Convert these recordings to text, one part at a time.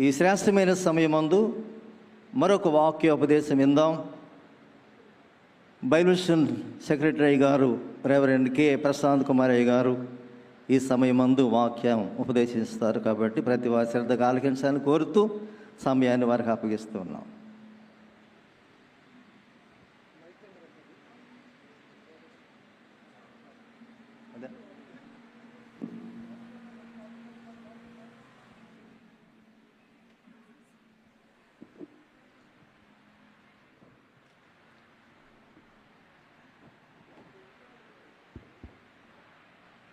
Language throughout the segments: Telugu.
ఈ శ్రేష్టమైన సమయమందు మరొక వాక్యోపదేశం విందాం. బైబిల్ సెక్రటరీ గారు రెవరెండ్ కె ప్రశాంత్ కుమార్ గారు ఈ సమయమందు వాక్యం ఉపదేశిస్తారు. కాబట్టి ప్రతి వారి శ్రద్ధగా ఆలకించాలని కోరుతూ సమయాన్ని వారికి అప్పగిస్తూ ఉన్నాం.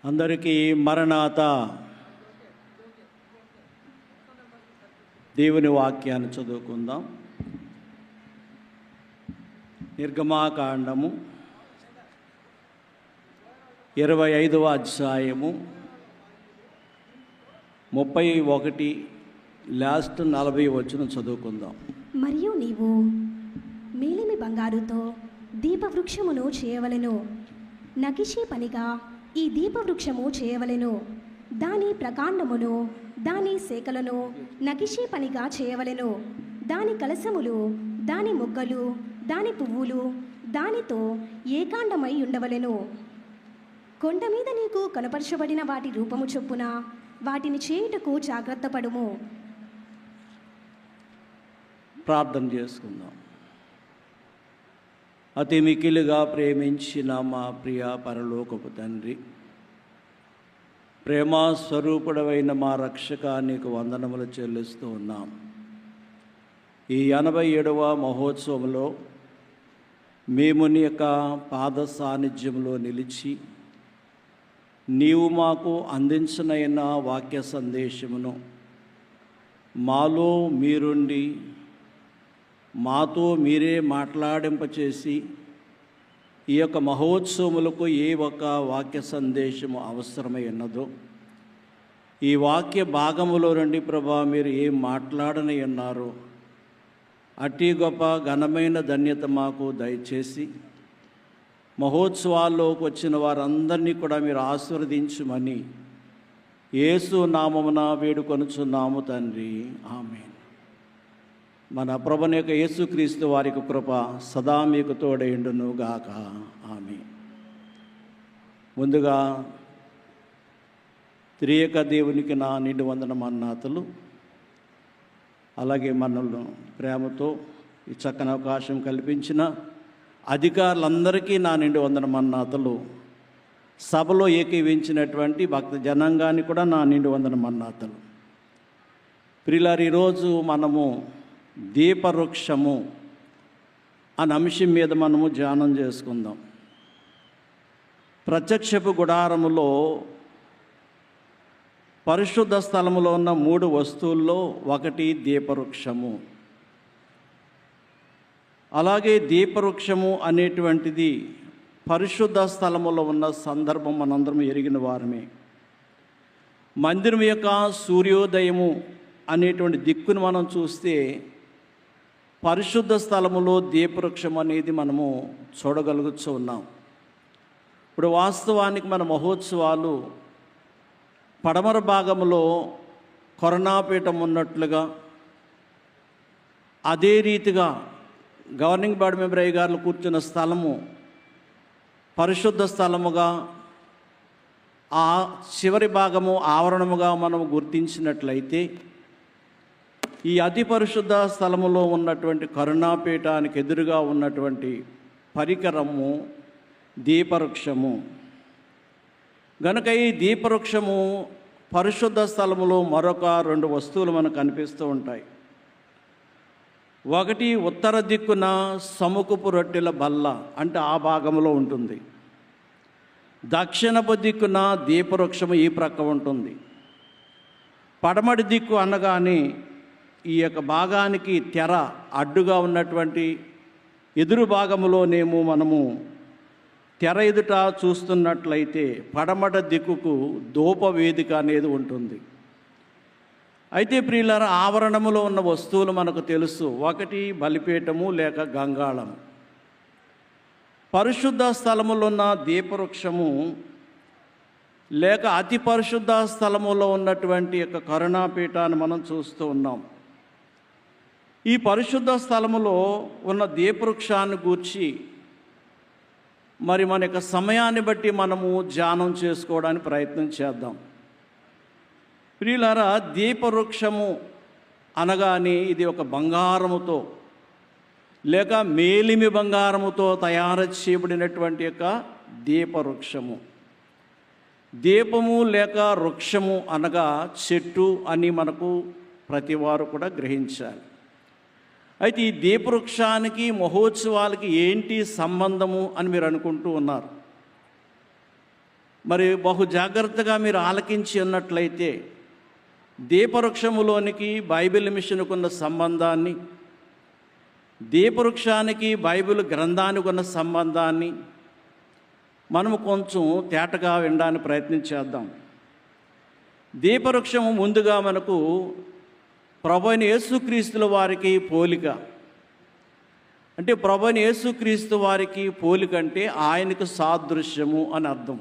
అందరికీ మరణాత. దేవుని వాక్యాన్ని చదువుకుందాం. నిర్గమాకాండము 25వ అధ్యాయము 31 లాస్ట్ 40 వచనం చదువుకుందాం. మరియు నీవు మేలిమి బంగారుతో దీపవృక్షమును చేయవలెను. నగిషీ పనిగా ఈ దీపవృక్షము చేయవలెను. దాని ప్రకాండమును దాని శాఖలను నగిషీ పనిగా చేయవలెను. దాని కలశములు దాని మొగ్గలు దాని పువ్వులు దానితో ఏకాండమై ఉండవలెను. కొండ మీద నీకు కనపరచబడిన వాటి రూపము చొప్పున వాటిని చేయుటకు జాగ్రత్త పడుము. ప్రార్థన చేసుకుందాం. అతి మికిలిగా ప్రేమించిన మా ప్రియ పరలోకపు తండ్రి, ప్రేమ స్వరూపుడవైన మా రక్షక, నీకు వందనములు చెల్లిస్తూ ఉన్నాం. ఈ 87వ మహోత్సవంలో మేము నీ యొక్క పాద సాన్నిధ్యంలో నిలిచి నీవు మాకు అందించనైన వాక్య సందేశమును మాలో మీరుండి మాతో మీరే మాట్లాడింపచేసి ఈ యొక్క మహోత్సవములకు ఏ ఒక్క వాక్య సందేశము అవసరమై ఉన్నదో ఈ వాక్య భాగములో నుండి ప్రభా మీరు ఏం మాట్లాడని ఉన్నారో అట్టి గొప్ప ఘనమైన ధన్యత మాకు దయచేసి మహోత్సవాల్లోకి వచ్చిన వారందరినీ కూడా మీరు ఆశీర్వదించుమని యేసు నామమున వేడుకొనుచున్నాము తండ్రి, ఆమేన్. మన ప్రభుని యొక్క యేసుక్రీస్తు వారికి కృప సదా మీకు తోడైండును గాక, ఆమేన్. ముందుగా త్రియేక దేవునికి నా నిండు వందనమన్నాతలు. అలాగే మనల్ని ప్రేమతో ఈ చక్కని అవకాశం కల్పించిన అధికారులందరికీ నా నిండు వందనమన్నాతలు. సభలో ఏకీవించినటువంటి భక్త జనాంగాన్ని కూడా నా నిండు వందనమన్నాతలు. ప్రియులారు, ఈరోజు మనము దీపవృక్షము అనే అంశం మీద మనము ధ్యానం చేసుకుందాం. ప్రత్యక్షపు గుడారములో పరిశుద్ధ స్థలములో ఉన్న 3 వస్తువుల్లో ఒకటి దీపవృక్షము. అలాగే దీపవృక్షము అనేటువంటిది పరిశుద్ధ స్థలములో ఉన్న సందర్భం మనందరం ఎరిగిన వారమే. మందిరం యొక్క సూర్యోదయము అనేటువంటి దిక్కును మనం చూస్తే పరిశుద్ధ స్థలములో దీపవృక్షం అనేది మనము చూడగలుగుతూ ఉన్నాం. ఇప్పుడు వాస్తవానికి మన మహోత్సవాలు పడమర భాగంలో కరుణాపీఠం ఉన్నట్లుగా, అదే రీతిగా గవర్నింగ్ బాడీ మెంబర్ అయ్య గారు కూర్చున్న స్థలము పరిశుద్ధ స్థలముగా, ఆ చివరి భాగము ఆవరణముగా మనం గుర్తించినట్లయితే ఈ అతి పరిశుద్ధ స్థలములో ఉన్నటువంటి కరుణాపీఠానికి ఎదురుగా ఉన్నటువంటి పరికరము దీపవృక్షము. గనుక ఈ దీపవృక్షము పరిశుద్ధ స్థలములో మరొక 2 వస్తువులు మనకు కనిపిస్తూ ఉంటాయి. ఒకటి ఉత్తర దిక్కున సముఖపు రొట్టెల బల్ల, అంటే ఆ భాగంలో ఉంటుంది. దక్షిణపు దిక్కున దీపవృక్షము ఈ ప్రక్క ఉంటుంది. పడమటి దిక్కు అనగానే ఈ యొక్క భాగానికి తెర అడ్డుగా ఉన్నటువంటి ఎదురు భాగములోనేమో మనము తెర ఎదుట చూస్తున్నట్లయితే పడమట దిక్కుకు ధూపవేదిక అనేది ఉంటుంది. అయితే ప్రియులారా, ఆవరణములో ఉన్న వస్తువులు మనకు తెలుసు. ఒకటి బలిపీఠము లేక గంగాళం. పరిశుద్ధ స్థలములో ఉన్న దీపవృక్షము లేక అతి పరిశుద్ధ స్థలములో ఉన్నటువంటి యొక్క కరుణాపీఠాన్ని మనం చూస్తూ ఉన్నాం. ఈ పరిశుద్ధ స్థలములో ఉన్న దీపవృక్షాన్ని గూర్చి మరి మన యొక్క సమయాన్ని బట్టి మనము ధ్యానం చేసుకోవడానికి ప్రయత్నం చేద్దాం. ప్రియులారా, దీపవృక్షము అనగానే ఇది ఒక బంగారముతో లేక మేలిమి బంగారముతో తయారు చేయబడినటువంటి యొక్క దీపవృక్షము. దీపము లేక వృక్షము అనగా చెట్టు అని మనకు ప్రతివారు కూడా గ్రహించాలి. అయితే ఈ దీపవృక్షానికి మహోత్సవాలకి ఏంటి సంబంధము అని మీరు అనుకుంటూ ఉన్నారు. మరి బహు జాగ్రత్తగా మీరు ఆలకించి ఉన్నట్లయితే దీపవృక్షములోనికి బైబిల్ మిషన్కున్న సంబంధాన్ని, దీపవృక్షానికి బైబిల్ గ్రంథానికి ఉన్న సంబంధాన్ని మనము కొంచెం తేటగా వినడానికి ప్రయత్నం చేద్దాం. దీపవృక్షము ముందుగా మనకు ప్రభువైన యేసుక్రీస్తుల వారికి పోలిక. అంటే ప్రభువైన యేసుక్రీస్తు వారికి పోలిక అంటే ఆయనకు సాదృశ్యము అని అర్థం.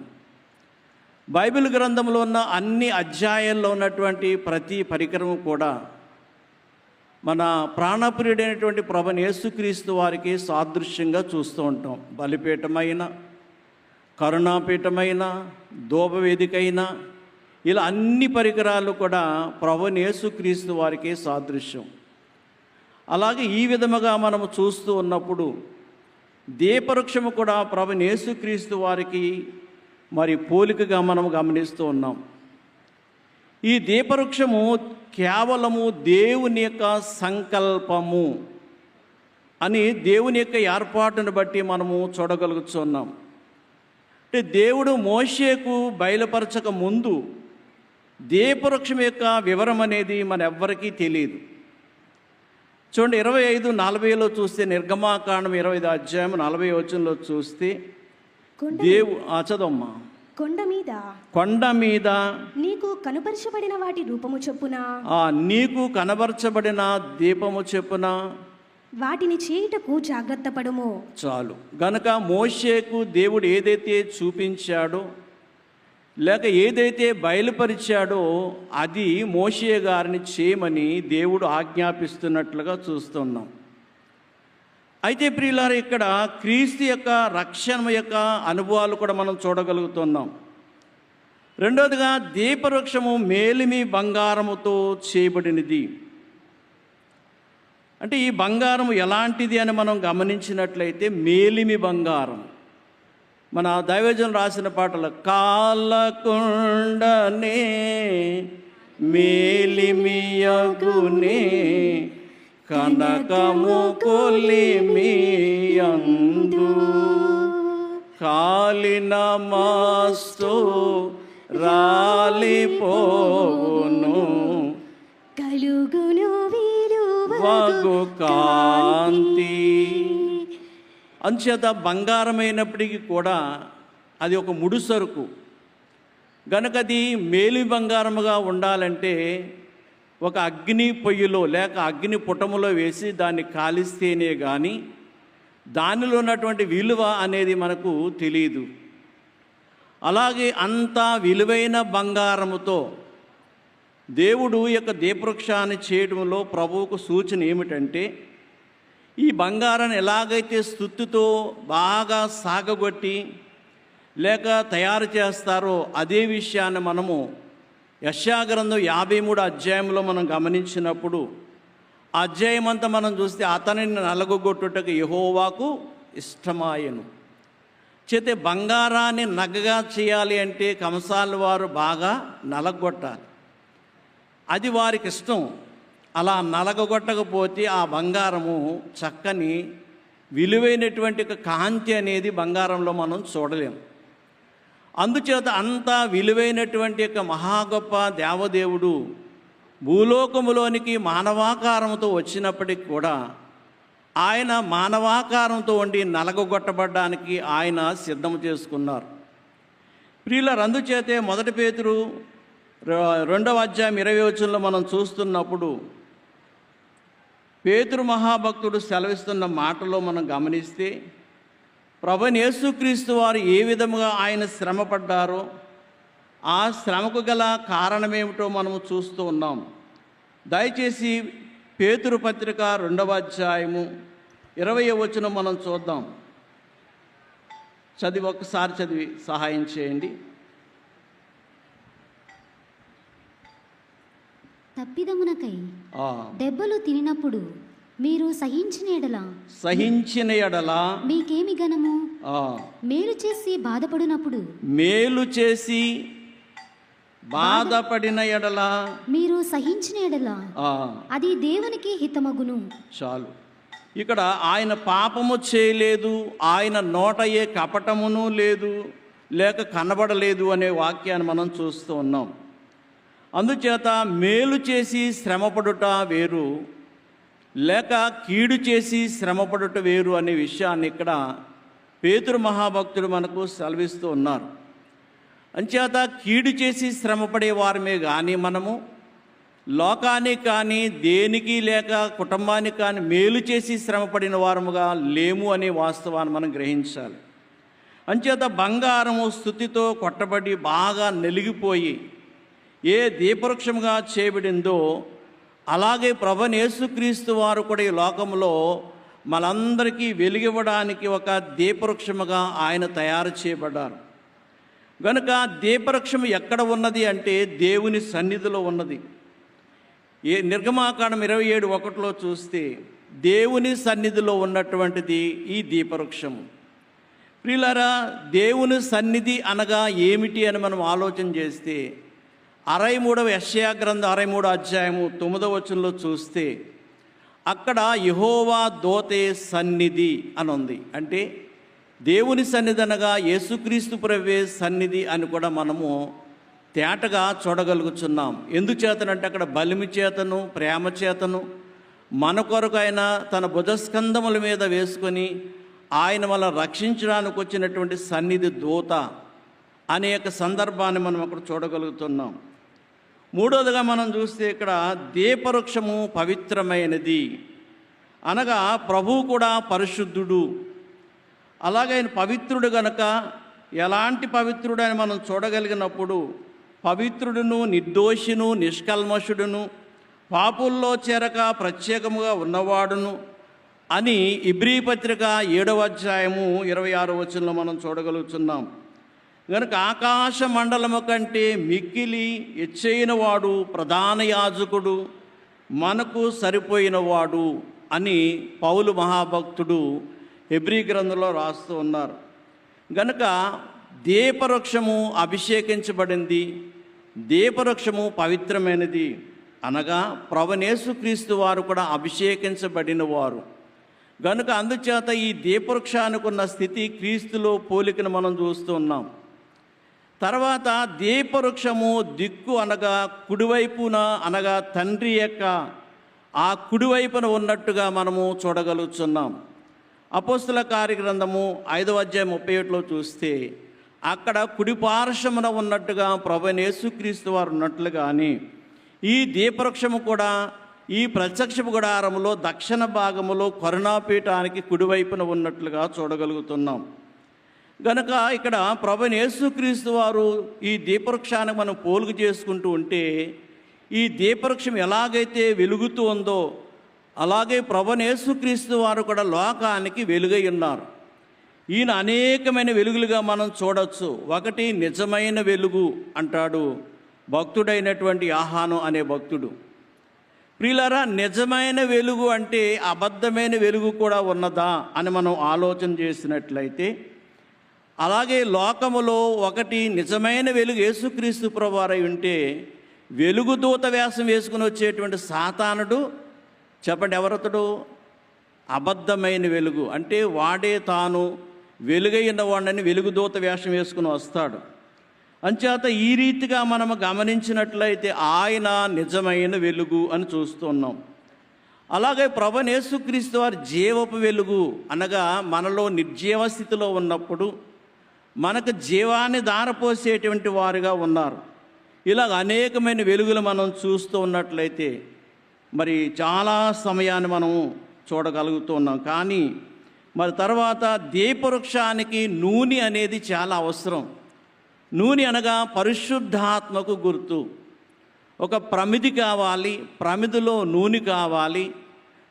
బైబిల్ గ్రంథంలో ఉన్న అన్ని అధ్యాయాల్లో ఉన్నటువంటి ప్రతి పరికరము కూడా మన ప్రాణప్రియుడైనటువంటి ప్రభువైన యేసుక్రీస్తు వారికి సాదృశ్యంగా చూస్తూ ఉంటాం. బలిపీఠమైన, కరుణాపీఠమైన, ధూపవేదికైన, ఇలా అన్ని పరికరాలు కూడా ప్రభువైన యేసుక్రీస్తు వారికి సాదృశ్యం. అలాగే ఈ విధముగా మనము చూస్తూ ఉన్నప్పుడు దీపవృక్షము కూడా ప్రభువైన యేసుక్రీస్తు వారికి మరి పోలికగా మనం గమనిస్తూ ఉన్నాం. ఈ దీపవృక్షము కేవలము దేవుని యొక్క సంకల్పము అని దేవుని యొక్క ఏర్పాటును బట్టి మనము చూడగలుగుతున్నాం. అంటే దేవుడు మోషేకు బయలుపరచక ముందు దీపవృక్షం యొక్క వివరం అనేది మన ఎవ్వరికీ తెలియదు. చూడండి, 25:40 చూస్తే, నిర్గమాకాండం 25 అధ్యాయం 40 వచనంలో చూస్తే చదవమ్మా. కొండ మీద నీకు కనపరచబడిన వాటి రూపము చొప్పున, నీకు కనబరచబడిన దీపము చొప్పున వాటిని చేయుటకు జాగ్రత్త పడుము. చాలు. గనక మోషేకు దేవుడు ఏదైతే చూపించాడో లేక ఏదైతే బయలుపరిచాడో అది మోషే గారిని చేయమని దేవుడు ఆజ్ఞాపిస్తున్నట్లుగా చూస్తున్నాం. అయితే ప్రియులారా, ఇక్కడ క్రీస్తు యొక్క రక్షణ యొక్క అనుభవాలు కూడా మనం చూడగలుగుతున్నాం. రెండవదిగా, దీపవృక్షము మేలిమి బంగారముతో చేయబడినది. అంటే ఈ బంగారం ఎలాంటిది అని మనం గమనించినట్లయితే మేలిమి బంగారం. మన దైవజనులు రాసిన పాటలు, కాలకుండనే మేలిమియగునే కనకము కొలిమియందు కాలిన మాస్తో రాలిపోను కలుగును వగు కాంతి. అంచేత బంగారమైనప్పటికీ కూడా అది ఒక ముడుసరుకు. గనుక అది మేలి బంగారముగా ఉండాలంటే ఒక అగ్ని పొయ్యిలో లేక అగ్ని పుటములో వేసి దాన్ని కాలిస్తేనే కానీ దానిలో ఉన్నటువంటి విలువ అనేది మనకు తెలియదు. అలాగే అంత విలువైన బంగారముతో దేవుడు యొక్క దీపవృక్షాన్ని చేయడంలో ప్రభువుకు సూచన ఏమిటంటే, ఈ బంగారాన్ని ఎలాగైతే స్తుతితో బాగా సాగగొట్టి లేక తయారు చేస్తారో అదే విషయాన్ని మనము యెషయా గ్రంథం 53 అధ్యాయంలో మనం గమనించినప్పుడు ఆ అధ్యాయం అంతా మనం చూస్తే, అతనిని నలగొట్టుటకు యెహోవాకు ఇష్టమాయను. చేతే బంగారాన్ని నగగా చేయాలి అంటే కంసాల వారు బాగా నలగొట్టాలి, అది వారికి ఇష్టం. అలా నలగొట్టకపోతే ఆ బంగారము చక్కని విలువైనటువంటి కాంతి అనేది బంగారంలో మనం చూడలేము. అందుచేత అంత విలువైనటువంటి యొక్క మహా గొప్ప దేవదేవుడు భూలోకములోనికి మానవాకారంతో వచ్చినప్పటికి కూడా ఆయన మానవాకారంతో ఉండి నలగొట్టబడ్డానికి ఆయన సిద్ధం చేసుకున్నారు. ప్రియులారా, అందుచేతే 1 పేతురు 2వ అధ్యాయం 20 వచనంలో మనం చూస్తున్నప్పుడు పేతురు మహాభక్తుడు సెలవిస్తున్న మాటలో మనం గమనిస్తే, ప్రభువైన యేసుక్రీస్తు వారు ఏ విధముగా ఆయన శ్రమపడ్డారో ఆ శ్రమకు గల కారణమేమిటో మనము చూస్తూ ఉన్నాం. దయచేసి పేతురు పత్రిక 2వ అధ్యాయము 20వ వచనం మనం చూద్దాం. ఒక్కసారి చదివి సహాయం చేయండి. తప్పిదమునకై దెబ్బలు తినినప్పుడు మీరు సహించిన ఎడల మీకేమి గనము? మేలు చేసి బాధపడిన ఎడల మీరు సహించిన ఎడల అది దేవునికి హితమగును. చాలు. ఇక్కడ ఆయన పాపము చేయలేదు, ఆయన నోట ఏ కపటమును లేదు, లేక కనబడలేదు అనే వాక్యాన్ని మనం చూస్తూ ఉన్నాం. అందుచేత మేలు చేసి శ్రమపడుట వేరు, లేక కీడు చేసి శ్రమపడుట వేరు అనే విషయాన్ని ఇక్కడ పేతురు మహాభక్తుడు మనకు సెలవిస్తూ ఉన్నారు. అంచేత కీడు చేసి శ్రమపడే వారమే కానీ మనము లోకానికి కానీ దేనికి లేక కుటుంబానికి కానీ మేలు చేసి శ్రమపడిన వారముగా లేము అనే వాస్తవాన్ని మనం గ్రహించాలి. అంచేత బంగారము స్తుతితో కొట్టబడి బాగా నలిగిపోయి ఏ దీపవృక్షముగా చేయబడిందో అలాగే ప్రభువైన యేసుక్రీస్తు వారు కూడా ఈ లోకంలో మనందరికీ వెలుగివ్వడానికి ఒక దీపవృక్షముగా ఆయన తయారు చేయబడ్డారు. కనుక దీపవృక్షం ఎక్కడ ఉన్నది అంటే దేవుని సన్నిధిలో ఉన్నది. నిర్గమాకాండం 27:1 చూస్తే దేవుని సన్నిధిలో ఉన్నటువంటిది ఈ దీపవృక్షము. ప్రియులారా, దేవుని సన్నిధి అనగా ఏమిటి అని మనం ఆలోచన చేస్తే 63వ యెషయా గ్రంథం 63వ అధ్యాయము 9వ వచనంలో చూస్తే అక్కడ యెహోవా దూతే సన్నిధి అని ఉంది. అంటే దేవుని సన్నిధి అనగా యేసుక్రీస్తు ప్రభువే సన్నిధి అని కూడా మనము తేటగా చూడగలుగుతున్నాం. ఎందుచేతనంటే అక్కడ బలిమి చేతను ప్రేమ చేతను మన కొరకు ఆయన తన భుజస్కంధముల మీద వేసుకొని ఆయన వల్ల రక్షించడానికి వచ్చినటువంటి సన్నిధి దూత అనేక సందర్భాన్ని మనం అక్కడ చూడగలుగుతున్నాం. మూడోదిగా మనం చూస్తే ఇక్కడ దీపవృక్షము పవిత్రమైనది అనగా ప్రభువు కూడా పరిశుద్ధుడు. అలాగే ఆయన పవిత్రుడు గనక ఎలాంటి పవిత్రుడు అని మనం చూడగలిగినప్పుడు పవిత్రుడును నిర్దోషిను నిష్కల్మషుడును పాపుల్లో చేరక ప్రత్యేకముగా ఉన్నవాడును అని ఇబ్రీ పత్రిక 7వ అధ్యాయము 26వ వచనంలో మనం చూడగలుగుతున్నాం. కనుక ఆకాశ మండలము కంటే మిక్కిలి ఎచ్చైన వాడు ప్రధాన యాజకుడు మనకు సరిపోయినవాడు అని పౌలు మహాభక్తుడు హెబ్రీ గ్రంథంలో రాస్తూ ఉన్నారు. గనుక దీపవృక్షము అభిషేకించబడింది, దీపవృక్షము పవిత్రమైనది అనగా ప్రభువైన యేసుక్రీస్తు వారు కూడా అభిషేకించబడిన వారు. గనుక అందుచేత ఈ దీపవృక్షానికి ఉన్న స్థితి క్రీస్తులో పోలికను మనం చూస్తూ ఉన్నాం. తర్వాత దీపవృక్షము దిక్కు అనగా కుడివైపున అనగా తండ్రి యొక్క ఆ కుడివైపున ఉన్నట్టుగా మనము చూడగలుగుతున్నాం. అపోస్తుల కార్యగ్రంథము 5వ అధ్యాయం 37లో చూస్తే అక్కడ కుడిపార్శ్వమున ఉన్నట్టుగా ప్రభువైన యేసుక్రీస్తు వారు ఉన్నట్లుగానే ఈ దీపవృక్షము కూడా ఈ ప్రత్యక్ష గుడారములో దక్షిణ భాగములో కరుణాపీఠానికి కుడివైపున ఉన్నట్లుగా చూడగలుగుతున్నాం. గనక ఇక్కడ ప్రభువైన యేసుక్రీస్తు వారు ఈ దీపవృక్షానికి మనం పోలుగు చేసుకుంటూ ఉంటే ఈ దీపవృక్షం ఎలాగైతే వెలుగుతూ ఉందో అలాగే ప్రభువైన యేసుక్రీస్తు వారు కూడా లోకానికి వెలుగై ఉన్నారు. ఈయన అనేకమైన వెలుగులుగా మనం చూడవచ్చు. ఒకటి నిజమైన వెలుగు అంటాడు భక్తుడైనటువంటి యోహాను అనే భక్తుడు. ప్రియులారా, నిజమైన వెలుగు అంటే అబద్ధమైన వెలుగు కూడా ఉన్నదా అని మనం ఆలోచన చేసినట్లయితే అలాగే లోకములో ఒకటి నిజమైన వెలుగు యేసుక్రీస్తు ప్రభువారై ఉంటే వెలుగుదూత వేషం వేసుకుని వచ్చేటువంటి సాతానుడు చెప్పండి ఎవరతడు? అబద్ధమైన వెలుగు అంటే వాడే తాను వెలుగైన వాడిని వెలుగుదూత వేషం వేసుకుని వస్తాడు. అంచేత ఈ రీతిగా మనము గమనించినట్లయితే ఆయన నిజమైన వెలుగు అని చూస్తున్నాం. అలాగే ప్రభువైన యేసుక్రీస్తు వారి జీవపు వెలుగు అనగా మనలో నిర్జీవ స్థితిలో ఉన్నప్పుడు మనకు జీవాన్ని దారపోసేటువంటి వారుగా ఉన్నారు. ఇలాగ అనేకమైన వెలుగులు మనం చూస్తూ ఉన్నట్లయితే మరి చాలా సమయాన్ని మనం చూడగలుగుతున్నాం. కానీ మరి తర్వాత దీపవృక్షానికి నూనె అనేది చాలా అవసరం. నూనె అనగా పరిశుద్ధాత్మకు గుర్తు. ఒక ప్రమిది కావాలి, ప్రమిదిలో నూనె కావాలి,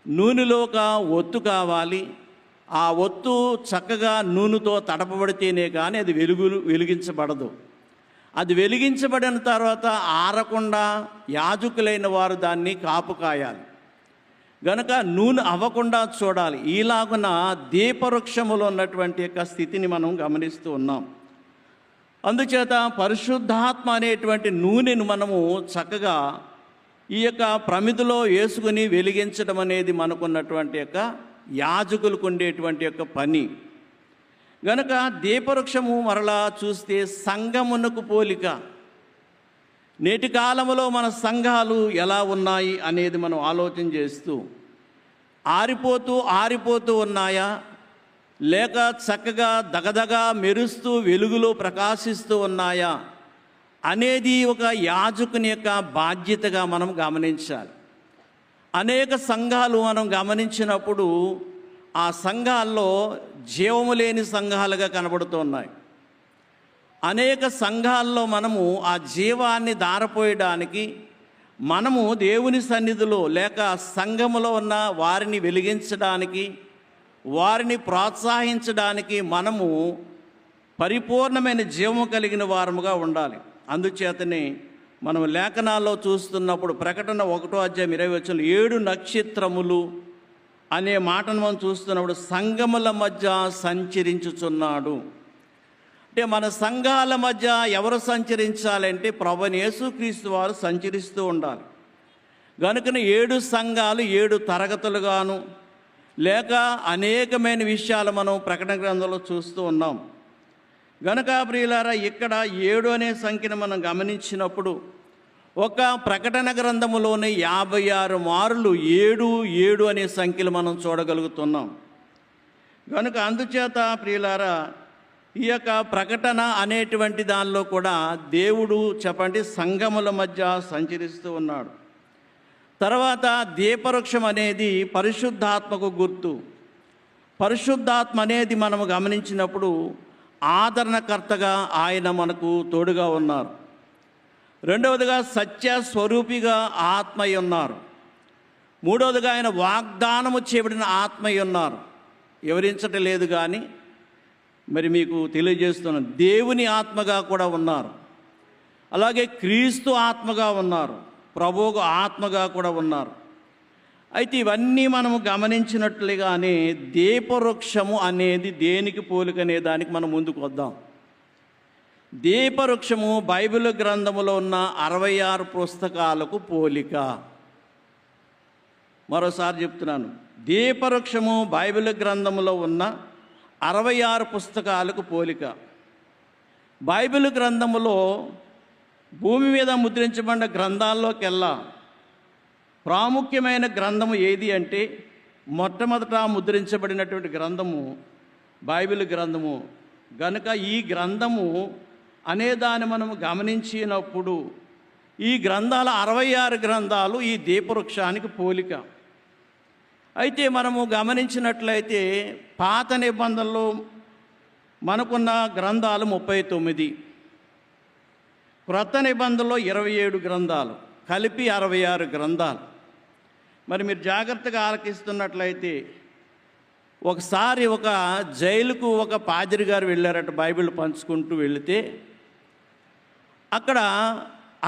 నూనెలో ఒక ఒత్తు కావాలి. ఆ ఒత్తు చక్కగా నూనెతో తడపబడితేనే కానీ అది వెలిగించబడదు. అది వెలిగించబడిన తర్వాత ఆరకుండా యాజకులైన వారు దాన్ని కాపు కాయాలి. గనుక నూనె అవ్వకుండా చూడాలి. ఈలాగున దీపవృక్షములో ఉన్నటువంటి యొక్క స్థితిని మనం గమనిస్తూ ఉన్నాం. అందుచేత పరిశుద్ధాత్మ అనేటువంటి నూనెను మనము చక్కగా ఈ యొక్క ప్రమిదిలో వేసుకుని వెలిగించడం అనేది మనకున్నటువంటి యొక్క యాజకులకు ఉండేటువంటి యొక్క పని. గనుక దీపవృక్షము మరలా చూస్తే సంఘమునకు పోలిక. నేటి కాలంలో మన సంఘాలు ఎలా ఉన్నాయి అనేది మనం ఆలోచన చేస్తూ ఆరిపోతూ ఉన్నాయా, లేక చక్కగా దగదగా మెరుస్తూ వెలుగులో ప్రకాశిస్తూ ఉన్నాయా అనేది ఒక యాజకుని యొక్క బాధ్యతగా మనం గమనించాలి. అనేక సంఘాలు మనం గమనించినప్పుడు ఆ సంఘాల్లో జీవము లేని సంఘాలుగా కనబడుతున్నాయి. అనేక సంఘాల్లో మనము ఆ జీవాన్ని దారపోయడానికి, మనము దేవుని సన్నిధిలో లేక సంఘములో ఉన్న వారిని వెలిగించడానికి, వారిని ప్రోత్సహించడానికి మనము పరిపూర్ణమైన జీవము కలిగిన వారముగా ఉండాలి. అందుచేతనే మనం లేఖనాల్లో చూస్తున్నప్పుడు ప్రకటన 1:20 7 నక్షత్రములు అనే మాటను మనం చూస్తున్నప్పుడు సంఘముల మధ్య సంచరించుచున్నాడు. అంటే మన సంఘాల మధ్య ఎవరు సంచరించాలంటే ప్రభువైన యేసుక్రీస్తు వారు సంచరిస్తూ ఉండాలి. కనుకనే 7 సంఘాలు 7 తరగతులుగాను లేక అనేకమైన విషయాలు మనం ప్రకటన గ్రంథంలో చూస్తూ ఉన్నాం. గనుక ప్రియులారా, ఇక్కడ 7 అనే సంఖ్యను మనం గమనించినప్పుడు ఒక ప్రకటన గ్రంథములోని 56 మార్లు 7 అనే సంఖ్యలు మనం చూడగలుగుతున్నాం. కనుక అందుచేత ప్రియులారా, ఈ యొక్క ప్రకటన అనేటువంటి దానిలో కూడా దేవుడు సంఘముల మధ్య సంచరిస్తూ ఉన్నాడు. తర్వాత దీపవృక్షం అనేది పరిశుద్ధాత్మకు గుర్తు. పరిశుద్ధాత్మ అనేది మనము గమనించినప్పుడు ఆదరణకర్తగా ఆయన మనకు తోడుగా ఉన్నారు. రెండవదిగా సత్య స్వరూపిగా ఆత్మయ్య ఉన్నారు. మూడవదిగా ఆయన వాగ్దానము చేయబడిన ఆత్మయ్య ఉన్నారు. వివరించటం లేదు కానీ మరి మీకు తెలియజేస్తున్నాను, దేవుని ఆత్మగా కూడా ఉన్నారు. అలాగే క్రీస్తు ఆత్మగా ఉన్నారు, ప్రభువు ఆత్మగా కూడా ఉన్నారు. అయితే ఇవన్నీ మనము గమనించినట్లుగానే దీపవృక్షము అనేది దేనికి పోలికనే దానికి మనం ముందుకు వద్దాం. దీపవృక్షము బైబిల్ గ్రంథములో ఉన్న 66 పుస్తకాలకు పోలిక. మరోసారి చెప్తున్నాను, దీపవృక్షము బైబిల్ గ్రంథములో ఉన్న 66 పుస్తకాలకు పోలిక. బైబిల్ గ్రంథములో భూమి మీద ముద్రించబడిన గ్రంథాల్లోకెల్లా ప్రాముఖ్యమైన గ్రంథము ఏది అంటే మొట్టమొదట ముద్రించబడినటువంటి గ్రంథము బైబిల్ గ్రంథము. గనుక ఈ గ్రంథము అనేదాన్ని మనము గమనించినప్పుడు ఈ గ్రంథాల 66 గ్రంథాలు ఈ దీపవృక్షానికి పోలిక. అయితే మనము గమనించినట్లయితే పాత నిబంధనలో మనకున్న గ్రంథాలు 39, క్రొత్త నిబంధనలో 27 గ్రంథాలు, కలిపి 66 గ్రంథాలు. మరి మీరు జాగ్రత్తగా ఆలకిస్తున్నట్లయితే ఒకసారి ఒక జైలుకు ఒక పాదిరి గారు వెళ్ళారట బైబిల్ పంచుకుంటూ వెళితే, అక్కడ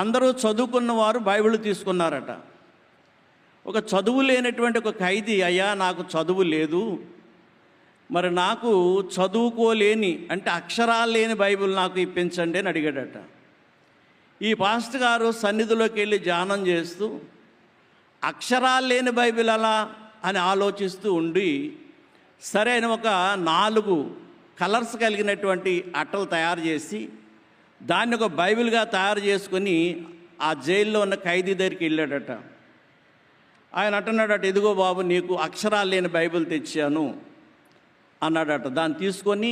అందరూ చదువుకున్న వారు బైబిల్ తీసుకున్నారట. ఒక చదువు లేనటువంటి ఒక ఖైదీ, అయ్యా నాకు చదువు లేదు, మరి నాకు చదువుకోలేని అంటే అక్షరాలు లేని బైబిల్ నాకు ఇప్పించండి అని అడిగాడట. ఈ పాస్టర్ గారు సన్నిధిలోకి వెళ్ళి ధ్యానం చేస్తూ అక్షరాలు లేని బైబిల్ అలా అని ఆలోచిస్తూ ఉండి సరైన ఒక 4 కలర్స్ కలిగినటువంటి అట్టలు తయారు చేసి దాన్ని ఒక బైబిల్గా తయారు చేసుకొని ఆ జైల్లో ఉన్న ఖైదీ దగ్గరికి వెళ్ళాడట. ఆయన అంటున్నాడట, ఇదిగో బాబు నీకు అక్షరాలు లేని బైబిల్ తెచ్చాను అన్నాడట. దాన్ని తీసుకొని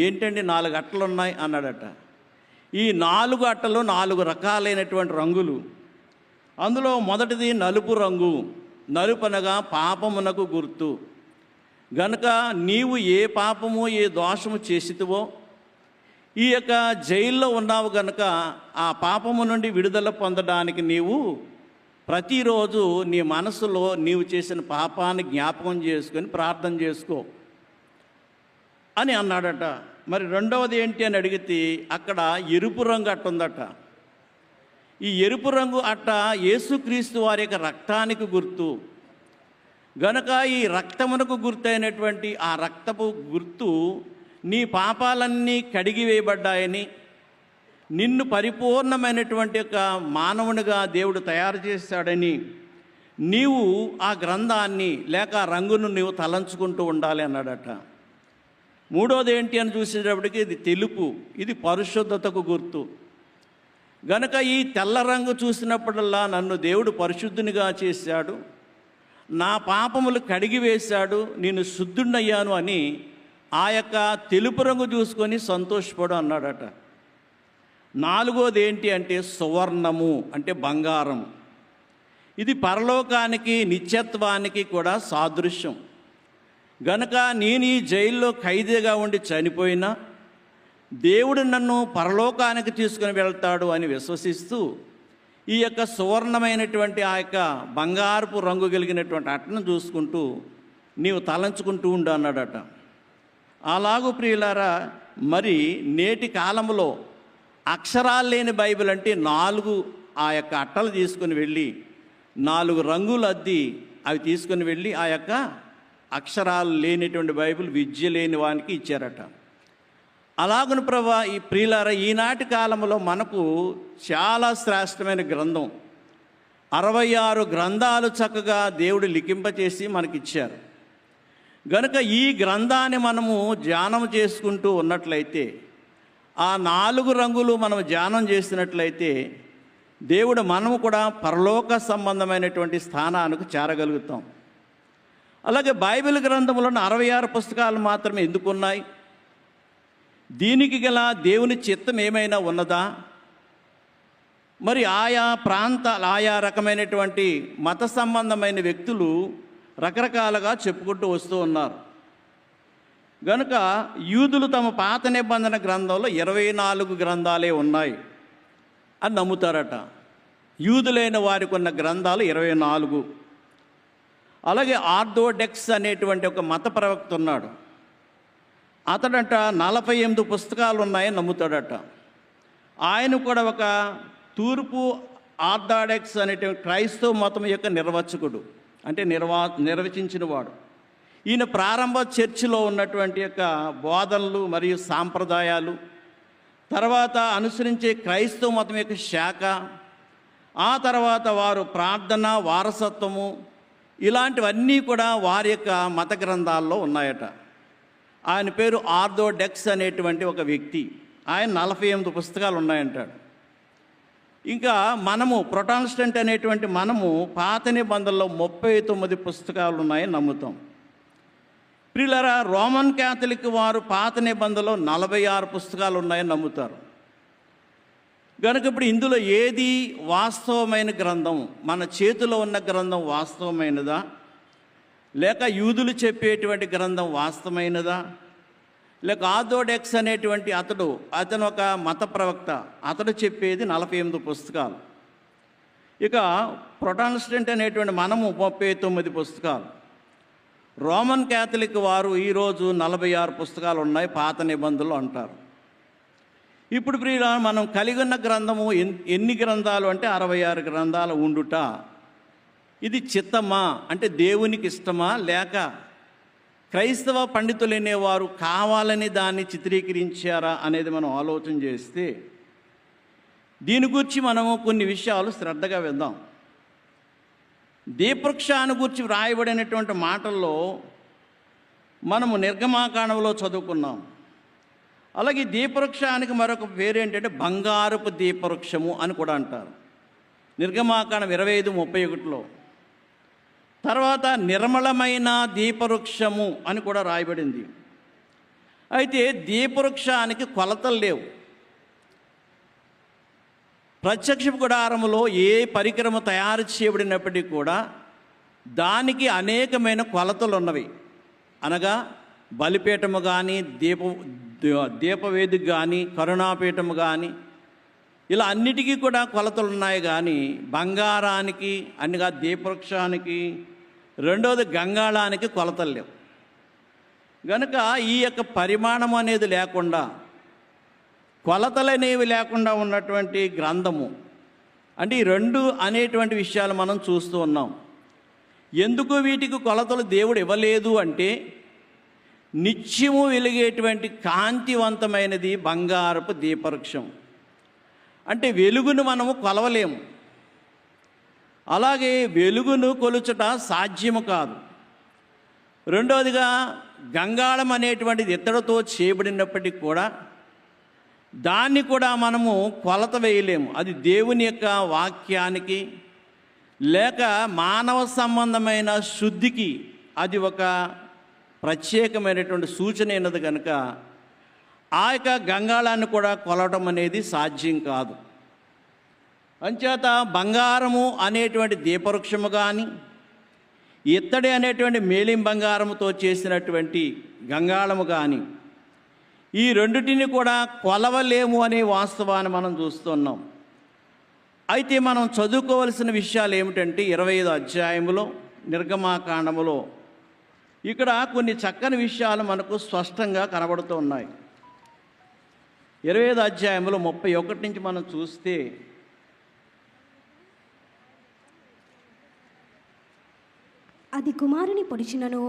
ఏంటండి 4 అట్టలు ఉన్నాయి అన్నాడట. ఈ 4 అట్టలు 4 రకాలైనటువంటి రంగులు. అందులో మొదటిది నలుపు రంగు. నలుపు అనగా పాపమునకు గుర్తు. గనుక నీవు ఏ పాపము ఏ దోషము చేసితివో ఈ యొక్క జైల్లో ఉన్నావు గనుక ఆ పాపము నుండి విడుదల పొందడానికి నీవు ప్రతిరోజు నీ మనసులో నీవు చేసిన పాపాన్ని జ్ఞాపకం చేసుకొని ప్రార్థన చేసుకో అని అన్నాడట. మరి రెండవది ఏంటి అని అడిగితే అక్కడ ఎరుపు రంగు అట్ట ఉందట. ఈ ఎరుపు రంగు అట్ట యేసుక్రీస్తు వారి యొక్క రక్తానికి గుర్తు గనుక ఈ రక్తమునకు గుర్తైనటువంటి ఆ రక్తపు గుర్తు నీ పాపాలన్నీ కడిగివేయబడ్డాయని, నిన్ను పరిపూర్ణమైనటువంటి ఒక మానవునిగా దేవుడు తయారు చేశాడని నీవు ఆ గ్రంథాన్ని లేక ఆ రంగును నీవు తలంచుకుంటూ ఉండాలి అన్నాడట. మూడోది ఏంటి అని చూసేటప్పటికి ఇది తెలుపు, ఇది పరిశుద్ధతకు గుర్తు. గనక ఈ తెల్ల రంగు చూసినప్పుడల్లా నన్ను దేవుడు పరిశుద్ధునిగా చేశాడు, నా పాపములు కడిగివేశాడు, నేను శుద్ధుడయ్యాను అని ఆ యొక్క తెలుపు రంగు చూసుకొని సంతోషపడు అన్నాడట. నాలుగోది ఏంటి అంటే సువర్ణము, అంటే బంగారం. ఇది పరలోకానికి నిత్యత్వానికి కూడా సాదృశ్యం. గనక నేను ఈ జైల్లో ఖైదీగా ఉండి చనిపోయినా దేవుడు నన్ను పరలోకానికి తీసుకుని వెళ్తాడు అని విశ్వసిస్తూ ఈ యొక్క సువర్ణమైనటువంటి ఆ యొక్క బంగారపు రంగు కలిగినటువంటి అట్టను చూసుకుంటూ నీవు తలంచుకుంటూ ఉండు అన్నాడట. అలాగూ ప్రియులారా, మరి నేటి కాలంలో అక్షరాలు లేని బైబిల్ అంటే 4 ఆ యొక్క అట్టలు తీసుకుని వెళ్ళి 4 రంగులు అద్ది అవి తీసుకుని వెళ్ళి ఆ యొక్క అక్షరాలు లేనిటువంటి బైబిల్ విద్య లేని వానికి ఇచ్చారట. అలాగును ప్రభా ఈ ప్రియులారా, ఈనాటి కాలంలో మనకు చాలా శ్రేష్టమైన గ్రంథం 66 గ్రంథాలు చక్కగా దేవుడు లిఖింపచేసి మనకిచ్చారు. గనుక ఈ గ్రంథాన్ని మనము ధ్యానం చేసుకుంటూ ఉన్నట్లయితే, ఆ 4 రంగులు మనం ధ్యానం చేసినట్లయితే దేవుడు మనము కూడా పరలోక సంబంధమైనటువంటి స్థానానికి చేరగలుగుతాం. అలాగే బైబిల్ గ్రంథంలోని 66 పుస్తకాలు మాత్రమే ఎందుకున్నాయి? దీనికి గల దేవుని చిత్తం ఏమైనా ఉన్నదా? మరి ఆయా ఆయా రకమైనటువంటి మత సంబంధమైన వ్యక్తులు రకరకాలుగా చెప్పుకుంటూ వస్తూ ఉన్నారు. గనుక యూదులు తమ పాత నిబంధన గ్రంథంలో 24 గ్రంథాలే ఉన్నాయి అని నమ్ముతారట. యూదులైన వారికి ఉన్న గ్రంథాలు 24. అలాగే ఆర్థోడాక్స్ అనేటువంటి ఒక మత ప్రవక్త ఉన్నాడు. అతడంట 48 పుస్తకాలు ఉన్నాయని నమ్ముతాడట. ఆయన కూడా ఒక తూర్పు ఆర్థోడాక్స్ అనేటువంటి క్రైస్తవ మతం యొక్క నిర్వచకుడు, అంటే నిర్వచించిన వాడు. ఈయన ప్రారంభ చర్చిలో ఉన్నటువంటి యొక్క బోధనలు మరియు సాంప్రదాయాలు, తర్వాత అనుసరించే క్రైస్తవ మతం యొక్క శాఖ, ఆ తర్వాత వారు ప్రార్థన, వారసత్వము, ఇలాంటివన్నీ కూడా వారి యొక్క మత గ్రంథాల్లో ఉన్నాయట. ఆయన పేరు ఆర్థోడాక్స్ అనేటువంటి ఒక వ్యక్తి. ఆయన 48 పుస్తకాలు ఉన్నాయంటాడు. ఇంకా మనము ప్రొటెస్టెంట్ అనేటువంటి మనము పాత నిబంధనలో 39 పుస్తకాలు ఉన్నాయని నమ్ముతాం. ప్రియులారా, రోమన్ క్యాథలిక్ వారు పాత నిబంధనలో 46 పుస్తకాలు ఉన్నాయని నమ్ముతారు. కనుక ఇప్పుడు ఇందులో ఏది వాస్తవమైన గ్రంథం? మన చేతిలో ఉన్న గ్రంథం వాస్తవమైనదా, లేక యూదులు చెప్పేటువంటి గ్రంథం వాస్తవమైనదా, లేక ఆర్థోడాక్స్ అనేటువంటి అతను ఒక మత ప్రవక్త, అతడు చెప్పేది 48 పుస్తకాలు. ఇక ప్రొటెస్టెంట్ అనేటువంటి మనము 39 పుస్తకాలు. రోమన్ క్యాథలిక్ వారు ఈరోజు 46 పుస్తకాలు ఉన్నాయి పాత నిబంధనలు అంటారు. ఇప్పుడు ప్రియుల మనం కలిగి ఉన్న గ్రంథము ఎన్ని గ్రంథాలు అంటే 66 గ్రంథాలు ఉండుట ఇది చిత్తమా, అంటే దేవునికి ఇష్టమా, లేక క్రైస్తవ పండితులు అనేవారు కావాలని దాన్ని చిత్రీకరించారా అనేది మనం ఆలోచన చేస్తే దీని గురించి మనము కొన్ని విషయాలు శ్రద్ధగా విందాం. దీపవృక్షాన్ని గురించి వ్రాయబడినటువంటి మాటల్లో మనము నిర్గమాకాండంలో చదువుకున్నాం. అలాగే దీపవృక్షానికి మరొక పేరు ఏంటంటే బంగారపు దీపవృక్షము అని కూడా అంటారు. నిర్గమాకాండం 25:31లో. తర్వాత నిర్మలమైన దీపవృక్షము అని కూడా రాయబడింది. అయితే దీపవృక్షానికి కొలతలు లేవు. ప్రత్యక్ష గుడారములో ఏ పరికరము తయారు చేయబడినప్పటికీ కూడా దానికి అనేకమైన కొలతలు ఉన్నవి. అనగా బలిపీఠము కానీ దీపవేదిక కానీ కరుణాపీఠం కానీ ఇలా అన్నిటికీ కూడా కొలతలు ఉన్నాయి. కానీ బంగారానికి అన్నిగా దీపవృక్షానికి, రెండోది గంగాళానికి కొలతలు లేవు. కనుక ఈ యొక్క పరిమాణం అనేది లేకుండా, కొలతలనేవి లేకుండా ఉన్నటువంటి గ్రంథము అంటే ఈ రెండు అనేటువంటి విషయాలు మనం చూస్తూ ఉన్నాం. ఎందుకు వీటికి కొలతలు దేవుడు ఇవ్వలేదు అంటే, నిత్యము వెలిగేటువంటి కాంతివంతమైనది బంగారపు దీపవృక్షం. అంటే వెలుగును మనము కొలవలేము, అలాగే వెలుగును కొలుచుట సాధ్యము కాదు. రెండవదిగా గంగాళం అనేటువంటిది ఇత్తడితో చేయబడినప్పటికీ కూడా దాన్ని కూడా మనము కొలత వేయలేము. అది దేవుని యొక్క వాక్యానికి లేక మానవ సంబంధమైన శుద్ధికి అది ఒక ప్రత్యేకమైనటువంటి సూచన అయినది కనుక ఆ యొక్క గంగాళాన్ని కూడా కొలవడం అనేది సాధ్యం కాదు. అంచేత బంగారము అనేటువంటి దీపవృక్షము కానీ, ఇత్తడి అనేటువంటి మేలిం బంగారముతో చేసినటువంటి గంగాళము కానీ, ఈ రెండిటిని కూడా కొలవలేము అనే వాస్తవాన్ని మనం చూస్తున్నాం. అయితే మనం చదువుకోవలసిన విషయాలు ఏమిటంటే 25వ అధ్యాయములో నిర్గమాకాండములో ఇక్కడ కొన్ని చక్కని విషయాలు మనకు స్పష్టంగా కనబడుతూ ఉన్నాయి. 25వ అధ్యాయంలో 31 నుంచి మనం చూస్తే, అది కుమారుని పొడిచినను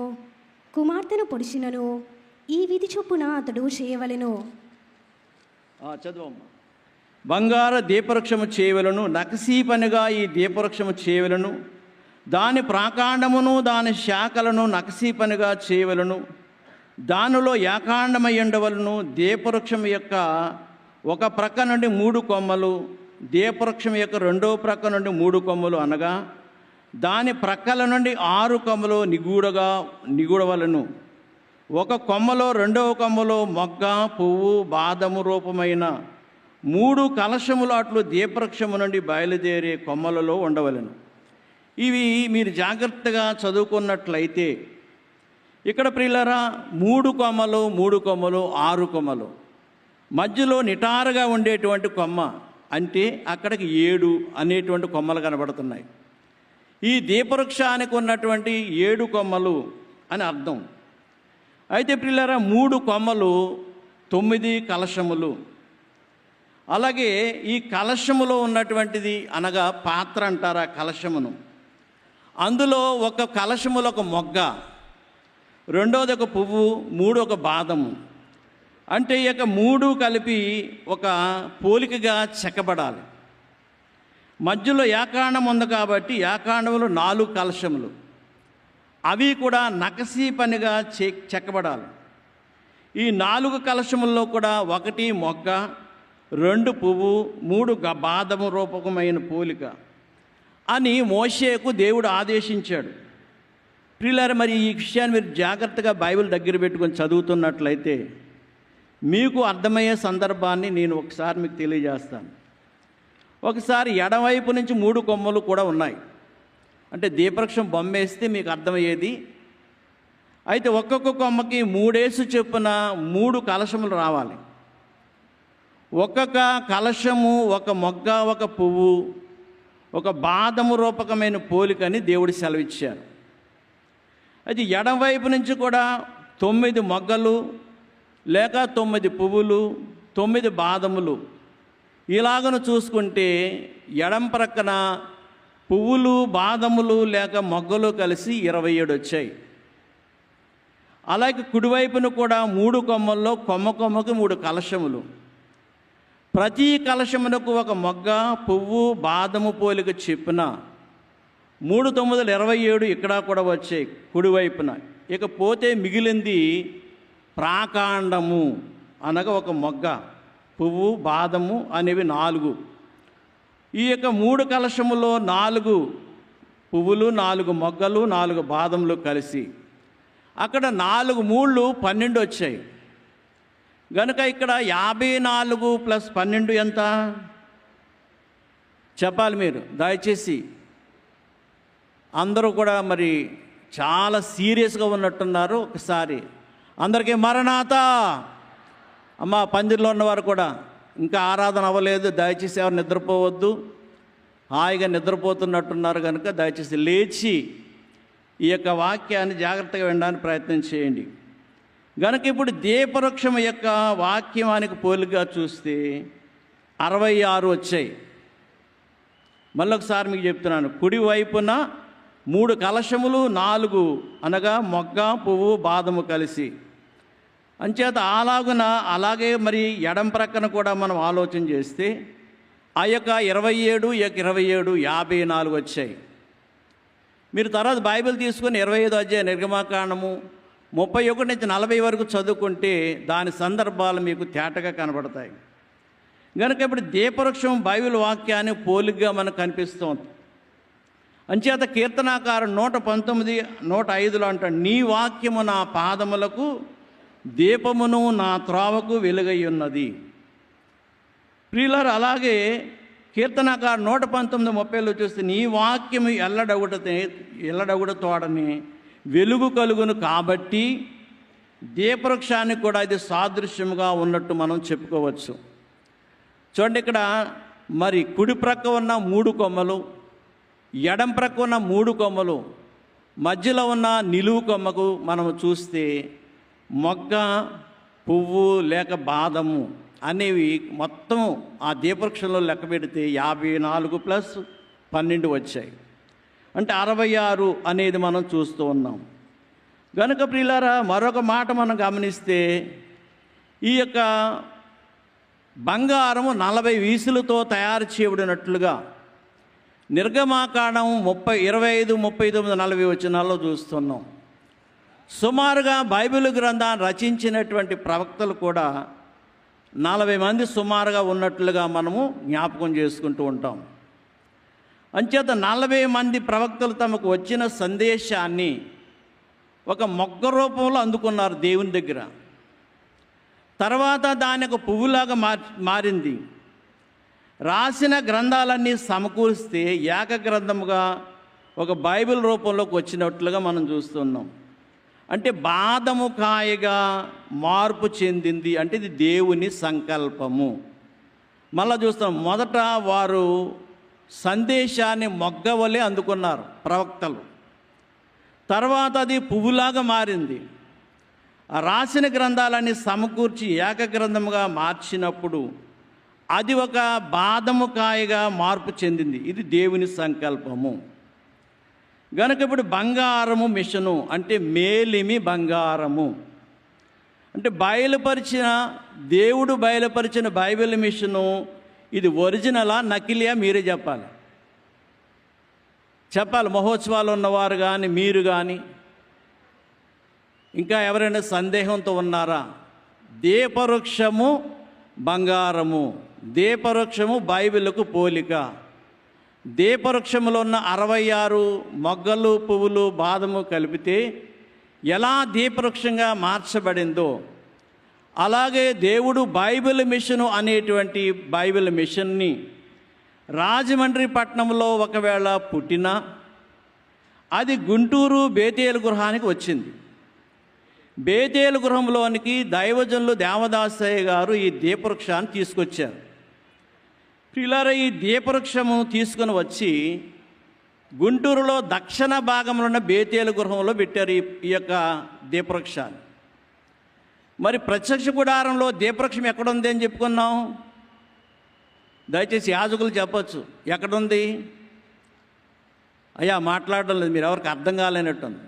కుమార్తెను పొడిచినను ఈ విధి చొప్పున అతడు చేయవలెను. చదువమ్మ. బంగారు దీపవృక్షము చేయవలను, నకసీ పనిగా ఈ దీపవృక్షము చేయవలను, దాని ప్రాకాండమును దాని శాఖలను నకసీ పనిగా చేయవలను, దానిలో ఏకాండమై ఉండవలను. దీపవృక్షం యొక్క ఒక ప్రక్క నుండి 3 కొమ్మలు, దీపవృక్షం యొక్క రెండో ప్రక్క నుండి 3 కొమ్మలు అనగా దాని ప్రక్కల నుండి 6 కొమ్మలు నిగూడవలను. ఒక కొమ్మలో రెండవ కొమ్మలో మొగ్గ, పువ్వు, బాదము రూపమైన 3 కలశములు అట్లు దీపవృక్షము నుండి బయలుదేరే కొమ్మలలో ఉండవలను. ఇవి మీరు జాగ్రత్తగా చదువుకున్నట్లయితే ఇక్కడ ప్రియులారా 3 కొమ్మలు 3 కొమ్మలు 6 కొమ్మలు, మధ్యలో నిటారుగా ఉండేటువంటి కొమ్మ అంటే అక్కడికి 7 అనేటువంటి కొమ్మలు కనబడుతున్నాయి. ఈ దీపవృక్షానికి ఉన్నటువంటి 7 కొమ్మలు అని అర్థం. అయితే ప్రియులారా 3 కొమ్మలు 9 కలశములు. అలాగే ఈ కలశములో ఉన్నటువంటిది అనగా పాత్ర అంటారా కలశమును, అందులో ఒక కలశములో ఒక మొగ్గ, రెండోది ఒక పువ్వు, 3 ఒక బాదము. అంటే ఈ యొక్క 3 కలిపి ఒక పోలికగా చెక్కబడాలి. మధ్యలో ఏకాండం ఉంది కాబట్టి ఏకాండములు 4 కలశములు, అవి కూడా నకసీ పనిగా చెక్కబడాలి. ఈ 4 కలశముల్లో కూడా 1 మొగ్గ, 2 పువ్వు, 3 బాదము రూపకమైన పోలిక అని మోషేకు దేవుడు ఆదేశించాడు. ప్రియులారా, మరి ఈ విషయాన్ని మీరు జాగ్రత్తగా బైబిల్ దగ్గర పెట్టుకొని చదువుతున్నట్లయితే మీకు అర్థమయ్యే సందర్భాన్ని నేను ఒకసారి మీకు తెలియజేస్తాను. ఒకసారి ఎడవైపు నుంచి 3 కొమ్మలు కూడా ఉన్నాయి. అంటే దీపవృక్షం బొమ్మేస్తే మీకు అర్థమయ్యేది. అయితే ఒక్కొక్క కొమ్మకి 3 చొప్పున 3 కలశములు రావాలి. ఒక్కొక్క కలశము ఒక మొగ్గ, ఒక పువ్వు, ఒక బాదము రూపకమైన పోలికని దేవుడు సెలవిచ్చారు. అది ఎడమవైపు నుంచి కూడా 9 మొగ్గలు లేక 9 పువ్వులు, 9 బాదములు ఇలాగను చూసుకుంటే ఎడం ప్రక్కన పువ్వులు, బాదములు లేక మొగ్గలు కలిసి 27 వచ్చాయి. అలాగే కుడివైపున కూడా 3 కొమ్మల్లో కొమ్మకు 3 కలశములు. ప్రతి కలశమునకు ఒక మొగ్గ, పువ్వు, బాదము పోలిక చెప్పిన 3 9 27 ఇక్కడ కూడా వచ్చాయి కుడివైపున. ఇకపోతే మిగిలింది ప్రాకాండము అనగా ఒక మొగ్గ, పువ్వు, బాదము అనేవి 4. ఈ యొక్క 3 కలశములో 4 పువ్వులు, 4 మొగ్గలు, 4 బాదములు కలిసి అక్కడ 4 3 12 వచ్చాయి. గనుక ఇక్కడ 54 + 12 ఎంత చెప్పాలి మీరు దయచేసి. అందరూ కూడా మరి చాలా సీరియస్గా ఉన్నట్టున్నారు. ఒకసారి అందరికీ మరణాత అమ్మ పందిరిలో ఉన్నవారు కూడా ఇంకా ఆరాధన అవ్వలేదు, దయచేసి ఎవరు నిద్రపోవద్దు, హాయిగా నిద్రపోతున్నట్టున్నారు కనుక దయచేసి లేచి ఈ యొక్క వాక్యాన్ని జాగ్రత్తగా వినడానికి ప్రయత్నం చేయండి. కనుక ఇప్పుడు దీపవృక్షం యొక్క వాక్యానికి పోలికగా చూస్తే 66 వచ్చాయి. మళ్ళొకసారి మీకు చెప్తున్నాను, కుడి వైపున 3 కలశములు, 4 అనగా మొగ్గ, పువ్వు, బాదము కలిసి. అంచేత అలాగే మరి ఎడం ప్రక్కన కూడా మనం ఆలోచన చేస్తే ఆ యొక్క 27, 54 వచ్చాయి. మీరు తర్వాత బైబిల్ తీసుకొని 25 అధ్యాయ నిర్గమాకాండము 31 నుంచి 40 వరకు చదువుకుంటే దాని సందర్భాలు మీకు తేటగా కనబడతాయి. కనుక ఇప్పుడు దీపవృక్షం బైబిల్ వాక్యాన్ని పోలికగా మనకు కనిపిస్తోంది. అంచేత కీర్తనాకారు 119, 105లో అంటాడు, నీ వాక్యము నా పాదములకు దీపమును నా త్రోవకు వెలుగై ఉన్నది. ప్రియులారా, అలాగే కీర్తనాకారు 119, 30లో చూస్తే నీ వాక్యము ఎల్లడగుడతోడని వెలుగు కలుగును కాబట్టి దీపవృక్షానికి కూడా ఇది సాదృశ్యముగా ఉన్నట్టు మనం చెప్పుకోవచ్చు. చూడండి, ఇక్కడ మరి కుడి ప్రక్క ఉన్న 3 కొమ్మలు, ఎడం ప్రక్క ఉన్న 3 కొమ్మలు, మధ్యలో ఉన్న నిలువు కొమ్మకు మనం చూస్తే మొగ్గ, పువ్వు లేక బాదము అనేవి మొత్తం ఆ దీపవృక్షంలో లెక్క పెడితే 54 ప్లస్ 12 వచ్చాయి. అంటే 66 అనేది మనం చూస్తూ ఉన్నాం. కనుక ప్రియులారా, మరొక మాట మనం గమనిస్తే ఈ యొక్క బంగారము 40 వీసులతో తయారు చేయబడినట్లుగా నిర్గమాకాండం 25, 39, 40 వచనాల్లో చూస్తున్నాం. సుమారుగా బైబిల్ గ్రంథాన్ని రచించినటువంటి ప్రవక్తలు కూడా 40 మంది సుమారుగా ఉన్నట్లుగా మనము జ్ఞాపకం చేసుకుంటూ ఉంటాం. అంచేత 40 మంది ప్రవక్తలు తమకు వచ్చిన సందేశాన్ని ఒక మొగ్గ రూపంలో అందుకున్నారు దేవుని దగ్గర. తర్వాత దాని ఒక పువ్వులాగా మారింది. రాసిన గ్రంథాలన్నీ సమకూరిస్తే ఏక గ్రంథముగా ఒక బైబిల్ రూపంలోకి వచ్చినట్లుగా మనం చూస్తున్నాం. అంటే బాదము కాయగా మార్పు చెందింది, అంటే ఇది దేవుని సంకల్పము. మళ్ళా చూస్తాం, మొదట వారు సందేశాన్ని మొగ్గవలే అందుకున్నారు ప్రవక్తలు, తర్వాత అది పువ్వులాగా మారింది. ఆ రాసిన గ్రంథాలన్నీ సమకూర్చి ఏక గ్రంథముగా మార్చినప్పుడు అది ఒక బాదము కాయగా మార్పు చెందింది. ఇది దేవుని సంకల్పము. గనుక ఇప్పుడు బంగారము మిషను అంటే మేలిమి బంగారము అంటే దేవుడు బయలుపరిచిన బైబిల్ మిషను ఇది ఒరిజినలా నకిలీయా మీరే చెప్పాలి. మహోత్సవాలు ఉన్నవారు కానీ మీరు కానీ ఇంకా ఎవరైనా సందేహంతో ఉన్నారా? దీపవృక్షము బంగారము, దీపవృక్షము బైబిల్కు పోలిక. దీపవృక్షములో ఉన్న 66 మొగ్గలు, పువ్వులు, బాదము కలిపితే ఎలా దీపవృక్షంగా మార్చబడిందో అలాగే దేవుడు బైబిల్ మిషను అనేటువంటి బైబిల్ మిషన్ని రాజమండ్రి పట్టణంలో ఒకవేళ పుట్టినా అది గుంటూరు బేతేలు గృహానికి వచ్చింది. బేతేలు గృహంలోనికి దైవజనులు దేవదాసయ్య గారు ఈ దీపవృక్షాన్ని తీసుకొచ్చారు. పిల్లల ఈ దీపవృక్షము తీసుకుని వచ్చి గుంటూరులో దక్షిణ భాగంలో ఉన్న బేతేలు గృహంలో పెట్టారు ఈ యొక్క దీపవృక్షాన్ని. మరి ప్రత్యక్ష గుడారంలో దీపవృక్షం ఎక్కడుంది అని చెప్పుకున్నాం. దయచేసి యాజకులు చెప్పచ్చు, ఎక్కడుంది? అయ్యా మాట్లాడడం లేదు, మీరు ఎవరికి అర్థం కాలేనట్టుంది.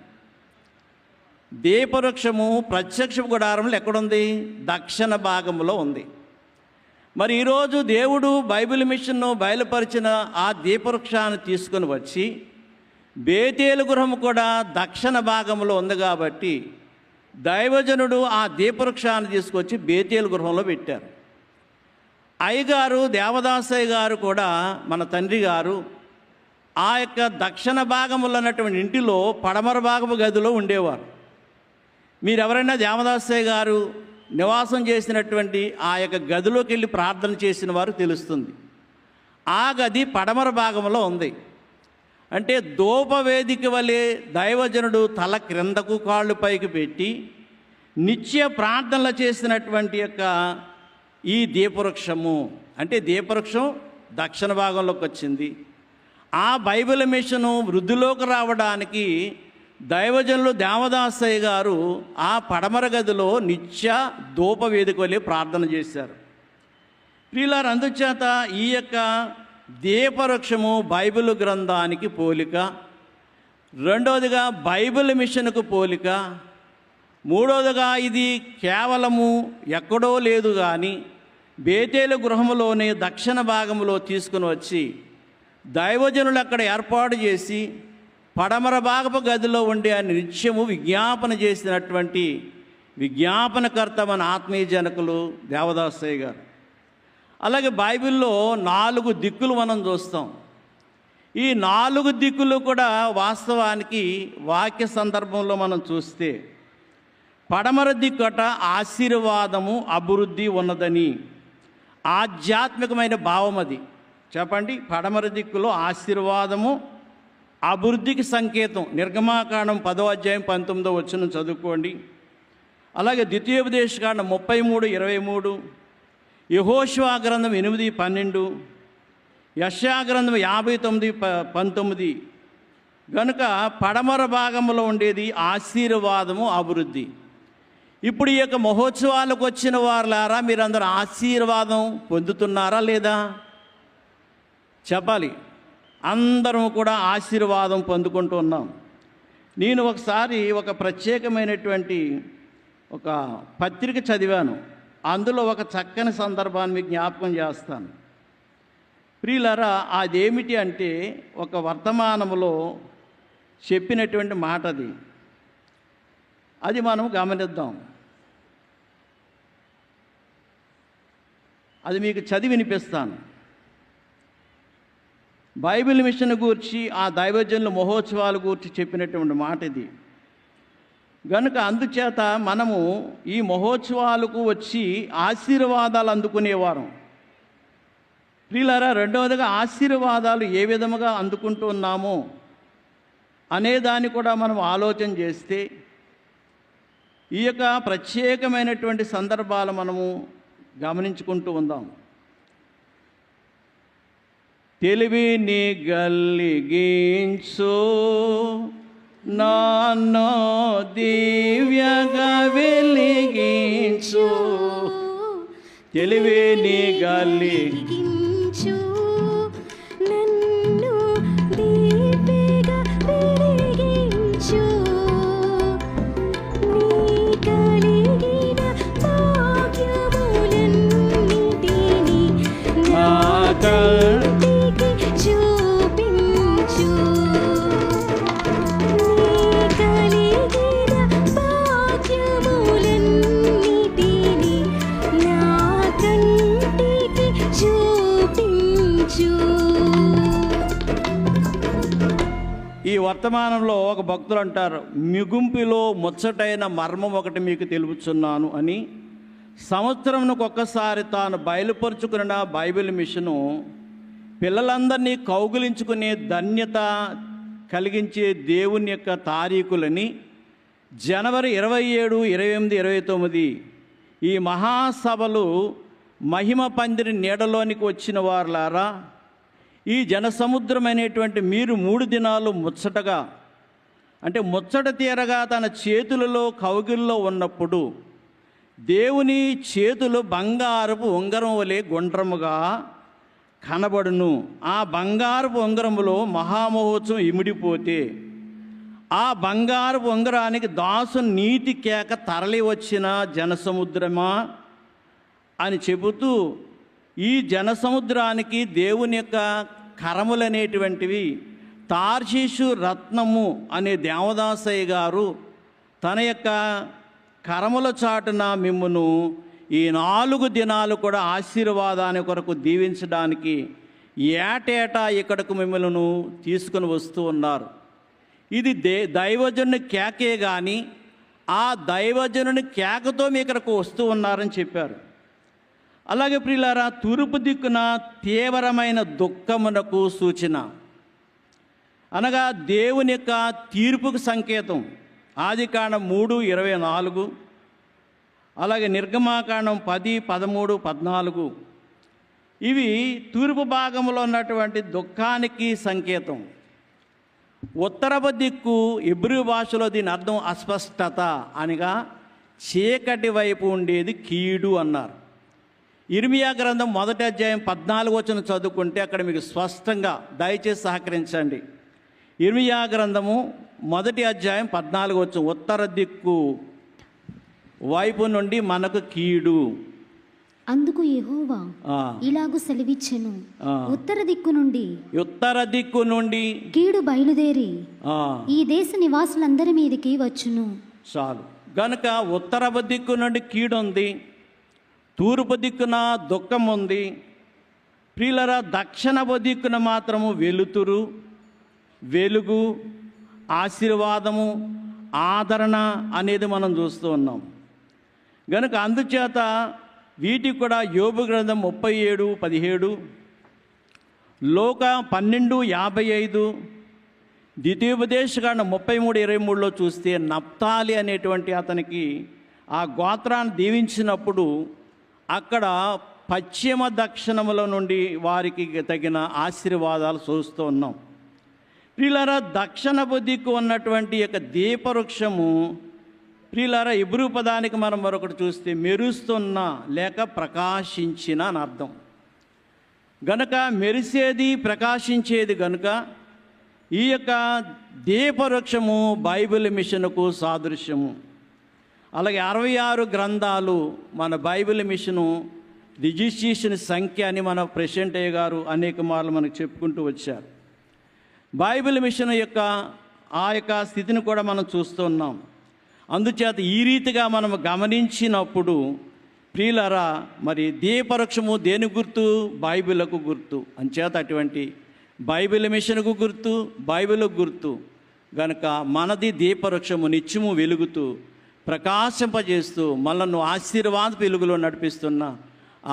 దీపవృక్షము ప్రత్యక్ష గుడారంలో ఎక్కడుంది? దక్షిణ భాగంలో ఉంది. మరి ఈరోజు దేవుడు బైబిల్ మిషన్ను బయలుపరిచిన ఆ దీపవృక్షాన్ని తీసుకుని వచ్చి బేతేలు గృహం కూడా దక్షిణ భాగంలో ఉంది కాబట్టి దైవజనుడు ఆ దీపవృక్షాన్ని తీసుకొచ్చి బేతేలు గృహంలో పెట్టారు. అయ్యగారు దేవదాసయ్య గారు కూడా మన తండ్రి గారు ఆ యొక్క దక్షిణ భాగంలో ఉన్నటువంటి ఇంటిలో పడమర భాగపు గదిలో ఉండేవారు. మీరు ఎవరైనా దేవదాసయ్య గారు నివాసం చేసినటువంటి ఆ యొక్క గదిలోకి వెళ్ళి ప్రార్థన చేసిన వారు తెలుస్తుంది. ఆ గది పడమర భాగంలో ఉంది. అంటే ధూపవేదిక వలె దైవజనుడు తల క్రిందకు కాళ్ళు పైకి పెట్టి నిత్య ప్రార్థనలు చేసినటువంటి యొక్క ఈ దీపవృక్షము అంటే దీపవృక్షం దక్షిణ భాగంలోకి వచ్చింది. ఆ బైబిల్ మిషను వృద్ధిలోకి రావడానికి దైవజనులు దేవదాసయ్య గారు ఆ పడమర గదిలో నిత్య ధూప వేదిక వెళ్ళి ప్రార్థన చేశారు. ప్రియులారు, అందుచేత ఈ యొక్క దీపవృక్షము బైబిల్ గ్రంథానికి పోలిక, రెండవదిగా బైబిల్ మిషన్కు పోలిక, మూడవదిగా ఇది కేవలము ఎక్కడో లేదు కానీ బేతేలు గృహములోనే దక్షిణ భాగంలో తీసుకుని వచ్చి దైవజనులు అక్కడ ఏర్పాటు చేసి పడమర భాగపు గదిలో ఉండే ఆయన నిత్యము విజ్ఞాపన చేసినటువంటి విజ్ఞాపనకర్త మన ఆత్మీయ జనకులు దేవదాసయ్య గారు. అలాగే బైబిల్లో 4 దిక్కులు మనం చూస్తాం. ఈ 4 దిక్కులు కూడా వాస్తవానికి వాక్య సందర్భంలో మనం చూస్తే పడమర దిక్కట ఆశీర్వాదము అభివృద్ధి ఉన్నదని ఆధ్యాత్మికమైన భావం అది. చెప్పండి, పడమర దిక్కులో ఆశీర్వాదము అభివృద్ధికి సంకేతం. నిర్గమాకాండం 10వ అధ్యాయం 19వ వచనం చదువుకోండి. అలాగే ద్వితీయోపదేశకాండం 33:23, యెహోషువ గ్రంథం 8:12, యెషయా గ్రంథం 59:19. కనుక పడమర భాగంలో ఉండేది ఆశీర్వాదము అభివృద్ధి. ఇప్పుడు ఈ యొక్క మహోత్సవాలకు వచ్చిన వారులారా, మీరందరూ ఆశీర్వాదం పొందుతున్నారా లేదా చెప్పాలి. అందరం కూడా ఆశీర్వాదం పొందుకుంటూ ఉన్నాం. నేను ఒకసారి ఒక ప్రత్యేకమైనటువంటి ఒక పత్రిక చదివాను. అందులో ఒక చక్కని సందర్భాన్ని మీకు జ్ఞాపకం చేస్తాను. ప్రియులారా, అదేమిటి అంటే ఒక వర్తమానములో చెప్పినటువంటి మాట అది మనం గమనిద్దాం. అది మీకు చదివి వినిపిస్తాను. బైబిల్ మిషన్ గూర్చి ఆ దైవజనుల మహోత్సవాల గూర్చి చెప్పినటువంటి మాట ఇది. కనుక అందుచేత మనము ఈ మహోత్సవాలకు వచ్చి ఆశీర్వాదాలు అందుకునేవారం. ప్రియులారా, రెండవదిగా ఆశీర్వాదాలు ఏ విధముగా అందుకుంటూ ఉన్నామో అనేదాన్ని కూడా మనం ఆలోచన చేస్తే ఈ యొక్క ప్రత్యేకమైనటువంటి సందర్భాలు మనము గమనించుకుంటూ ఉందాం. తెలివిని గల్లిగించు నాన్నో దివ్యగా వెలిగించు, తెలివిని వెలిగించు, నన్ను దివ్యగా వెలిగించు, నీ కలిగిన భాగ్యములన్నిటినీ నా కంటికి చూపించు, నీ కలిగిన భాగ్యములన్నిటినీ నా కంటికి చూపించు. ఈ వర్తమానంలో ఒక భక్తులు అంటారు, మిగుంపిలో ముచ్చటైన మర్మం ఒకటి మీకు తెలుపుచున్నాను అని. సంవత్సరంకు ఒక్కసారి తాను బయలుపరుచుకున్న బైబిల్ మిషను పిల్లలందరినీ కౌగిలించుకునే ధన్యత కలిగించే దేవుని యొక్క తారీఖులని జనవరి 27, 28, 29 ఈ మహాసభలు మహిమ పందిరి నీడలోనికి వచ్చిన వారులారా, ఈ జనసముద్రమైనటువంటి మీరు 3 దినాలు ముచ్చటగా అంటే ముచ్చట తీరగా తన చేతులలో కౌగిల్లో ఉన్నప్పుడు దేవుని చేతులు బంగారపు ఉంగరం వలె గుండ్రముగా కనబడును. ఆ బంగారపు ఉంగరములో మహామహోత్సవం ఇమిడిపోతే ఆ బంగారపు ఉంగరానికి దాసు నీటి కేక తరలి వచ్చిన జనసముద్రమా అని చెబుతూ ఈ జనసముద్రానికి దేవుని యొక్క కరములనేటువంటివి తార్షీషు రత్నము అనే దేవదాసయ్య గారు తన యొక్క కరముల చాటున మిమ్మును ఈ 4 దినాలు కూడా ఆశీర్వాదాన్ని కొరకు దీవించడానికి ఏటేటా ఇక్కడకు మిమ్మల్ని తీసుకుని వస్తూ ఉన్నారు. ఇది దైవజనుని కేకే కానీ ఆ దైవజనుని కేకతో మీ ఇక్కడకు వస్తూ ఉన్నారని చెప్పారు. అలాగే ప్రియులారా, తూర్పు దిక్కున తీవ్రమైన దుఃఖమునకు సూచన అనగా దేవుని యొక్క తీర్పుకు సంకేతం. ఆదికాండం 3:24, అలాగే నిర్గమాకాండం 10, 13, 14 ఇవి తూర్పు భాగంలో ఉన్నటువంటి దుఃఖానికి సంకేతం. ఉత్తరపు దిక్కు హెబ్రీ భాషలో దీని అర్థం అస్పష్టత అనగా చీకటి వైపు ఉండేది కీడు అన్నారు. ఇర్మియా గ్రంథం 1వ అధ్యాయం 14వ వచనం చదువుకుంటే అక్కడ మీకు స్పష్టంగా, దయచేసి సహకరించండి. ఇర్మియా గ్రంథము 1వ అధ్యాయం 14వ వచనం, ఉత్తర దిక్కు వైపు నుండి మనకు కీడు. అందుకు యెహోవా ఇలాగు సెలవిచ్చెను, ఉత్తర దిక్కు నుండి కీడు బయలుదేరి ఈ దేశ నివాసులందరి మీదకి వచ్చును. చాలు. గనుక ఉత్తరపు దిక్కు నుండి కీడు ఉంది, తూర్పు దిక్కున దుఃఖం ఉంది. ప్రియులరా, దక్షిణపు దిక్కున మాత్రము వెలుతురు, వెలుగు, ఆశీర్వాదము, ఆదరణ అనేది మనం చూస్తూ ఉన్నాం. గనుక అందుచేత వీటికి కూడా యోబు గ్రంథం 37:17, లోక 12:55, ద్వితీయోపదేశకాండం 33:23లో చూస్తే నప్తాలి అనేటువంటి అతనికి ఆ గోత్రాన్ని దీవించినప్పుడు అక్కడ పశ్చిమ దక్షిణముల నుండి వారికి తగిన ఆశీర్వాదాలు చూస్తూ ఉన్నాం. ప్రియులారా, దక్షిణపు దిక్కు ఉన్నటువంటి యొక్క దీపవృక్షము, ప్రియులారా, హెబ్రీ పదానికి మనం మరొకటి చూస్తే మెరుస్తున్న లేక ప్రకాశించిన అని అర్థం. గనుక మెరిసేది, ప్రకాశించేది గనుక ఈ యొక్క దీపవృక్షము బైబిల్ మిషన్కు సాదృశ్యము. అలాగే 66 గ్రంథాలు మన బైబిల్ మిషను రిజిస్ట్రేషన్ సంఖ్య అని మన ప్రెసిడెంట్ అయ్య గారు అనేక మార్లు మనకు చెప్పుకుంటూ వచ్చారు. బైబిల్ మిషన్ యొక్క ఆ యొక్క స్థితిని కూడా మనం చూస్తున్నాం. అందుచేత ఈ రీతిగా మనం గమనించినప్పుడు ప్రియులరా, మరి దీపవృక్షము దేని గుర్తు? బైబిల్కు గుర్తు. అంచేత అటువంటి బైబిల్ మిషన్కు గుర్తు, బైబిల్కు గుర్తు. గనుక మనది దీపవృక్షము, నిత్యము వెలుగుతూ ప్రకాశింపజేస్తూ మనల్ని ఆశీర్వాద వెలుగులో నడిపిస్తున్న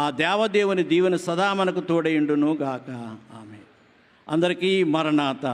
ఆ దేవదేవుని దీవెన సదా మనకు తోడైండును గాక. ఆమె. అందరికీ మరణాత.